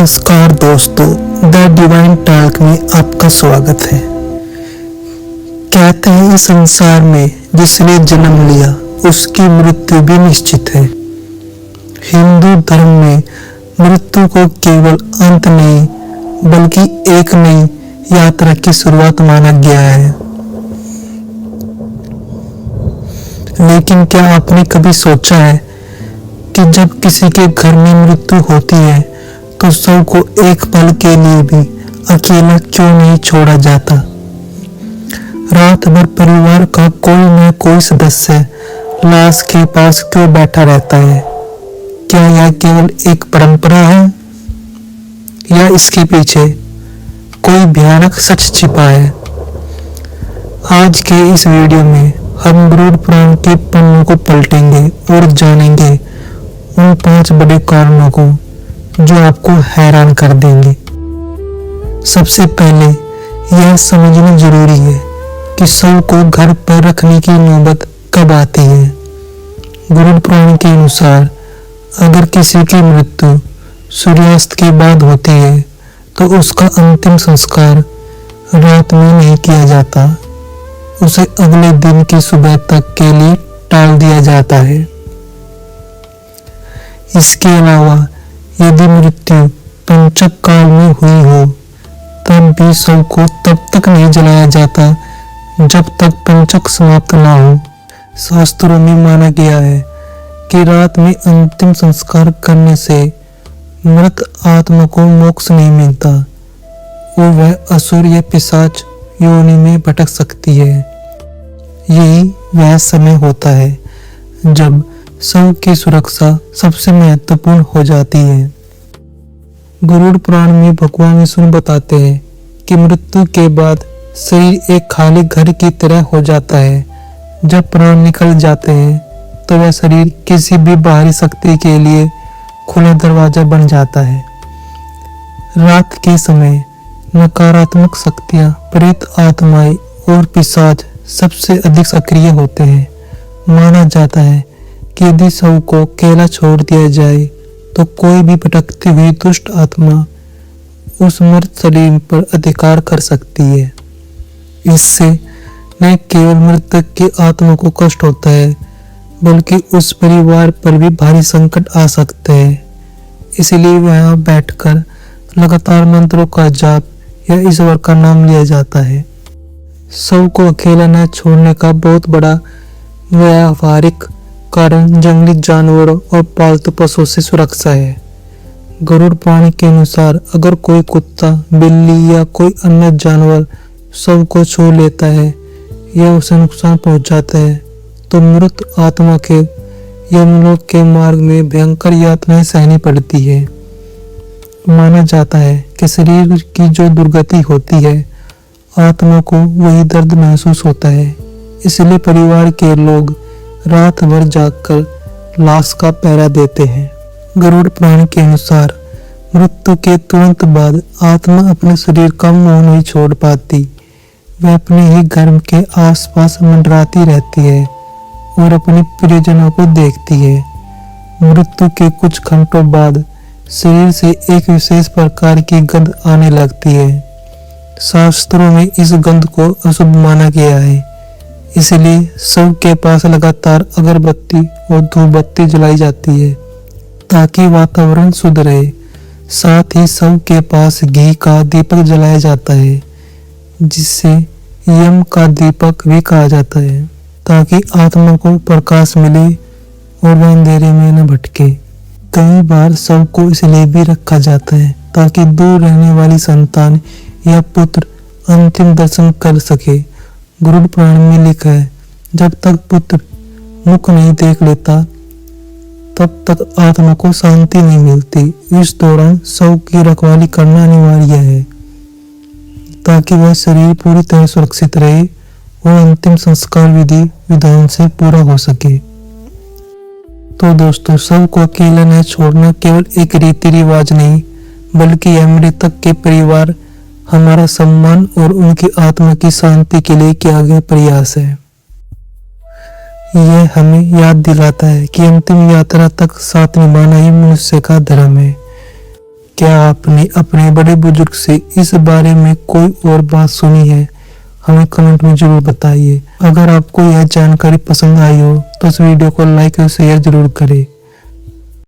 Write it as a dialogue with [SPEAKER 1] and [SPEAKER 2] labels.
[SPEAKER 1] नमस्कार दोस्तों, the divine talk में आपका स्वागत है। कहते हैं इस संसार में जिसने जन्म लिया उसकी मृत्यु भी निश्चित है। हिंदू धर्म में मृत्यु को केवल अंत नहीं बल्कि एक नई यात्रा की शुरुआत माना गया है। लेकिन क्या आपने कभी सोचा है कि जब किसी के घर में मृत्यु होती है तो सब को एक पल के लिए भी अकेला क्यों नहीं छोड़ा जाता? रात भर परिवार का कोई न कोई सदस्य लाश के पास क्यों बैठा रहता है? क्या यह केवल एक परंपरा है या इसके पीछे कोई भयानक सच छिपा है? आज के इस वीडियो में हम गरुड़ पुराण के पन्नों को पलटेंगे और जानेंगे उन 5 बड़े कारणों को जो आपको हैरान कर देंगे। सबसे पहले यह समझना जरूरी है कि शव को घर पर रखने की नौबत कब आती है। गरुड़ पुराण के अनुसार अगर किसी की मृत्यु सूर्यास्त के बाद होती है तो उसका अंतिम संस्कार रात में नहीं किया जाता, उसे अगले दिन की सुबह तक के लिए टाल दिया जाता है। इसके अलावा यदि मृत्यु पंचक काल में हुई हो तब भी शव को तब तक नहीं जलाया जाता जब तक पंचक समाप्त ना हो। शास्त्रों में माना गया है कि रात में अंतिम संस्कार करने से मृत आत्मा को मोक्ष नहीं मिलता और वह असुर या पिशाच योनि में भटक सकती है। यही वह समय होता है जब शव की सुरक्षा सबसे महत्वपूर्ण हो जाती है। गरुड़ पुराण में भगवान विष्णु बताते हैं कि मृत्यु के बाद शरीर एक खाली घर की तरह हो जाता है। जब प्राण निकल जाते हैं तो वह शरीर किसी भी बाहरी शक्ति के लिए खुला दरवाजा बन जाता है। रात के समय नकारात्मक शक्तियां, प्रेत आत्माएं और पिशाच सबसे अधिक सक्रिय होते हैं। माना जाता है कि यदि शव को अकेला छोड़ दिया जाए तो कोई भी भटकती हुई दुष्ट आत्मा उस मृत शरीर पर अधिकार कर सकती है। इससे न केवल मृतक की आत्मा को कष्ट होता है बल्कि उस परिवार पर भी भारी संकट आ सकते हैं। इसलिए वहां बैठकर लगातार मंत्रों का जाप या ईश्वर का नाम लिया जाता है। शव को अकेला न छोड़ने का बहुत बड़ा व्यावहारिक कारण जंगली जानवरों और पालतू पशुओं से सुरक्षा है। गरुड़ पुराण के अनुसार अगर कोई कुत्ता, बिल्ली या कोई अन्य जानवर शव को छू लेता है या उसे नुकसान पहुंचाता है तो मृत आत्मा के यमलोक के मार्ग में भयंकर यातनाएं सहनी पड़ती है। माना जाता है कि शरीर की जो दुर्गति होती है आत्मा को वही दर्द महसूस होता है। इसलिए परिवार के लोग रात भर जागकर लाश का पहरा देते हैं। गरुड़ पुराण के अनुसार मृत्यु के तुरंत बाद आत्मा अपने शरीर का मोह नहीं छोड़ पाती। वह अपने ही घर के आसपास मंडराती रहती है और अपने प्रियजनों को देखती है। मृत्यु के कुछ घंटों बाद शरीर से एक विशेष प्रकार की गंध आने लगती है। शास्त्रों में इस गंध को अशुभ माना गया है, इसलिए शव के पास लगातार अगरबत्ती और धूपबत्ती जलाई जाती है ताकि वातावरण शुद्ध रहे। साथ ही शव के पास घी का दीपक जलाया जाता है जिसे यम का दीपक भी कहा जाता है ताकि आत्मा को प्रकाश मिले और वह अंधेरे में न भटके। कई बार शव को इसलिए भी रखा जाता है ताकि दूर रहने वाली संतान या पुत्र अंतिम दर्शन कर सके। गरुड़ पुराण में लिखा है, जब तक पुत्र मुख नहीं देख लेता तब तक आत्मा को शांति नहीं मिलती। इस दौरान शव की रखवाली करना अनिवार्य है ताकि वह शरीर पूरी तरह सुरक्षित रहे और अंतिम संस्कार विधि विधान से पूरा हो सके। तो दोस्तों, शव को अकेला न छोड़ना केवल एक रीति रिवाज नहीं बल्कि यह मृतक के परिवार, हमारा सम्मान और उनकी आत्मा की शांति के लिए किया गया प्रयास है। यह हमें याद दिलाता है कि अंतिम यात्रा तक साथ निभाना ही मनुष्य का धर्म है। क्या आपने अपने बड़े बुजुर्ग से इस बारे में कोई और बात सुनी है? हमें कमेंट में जरूर बताइए। अगर आपको यह जानकारी पसंद आई हो तो इस वीडियो को लाइक और शेयर जरूर करें।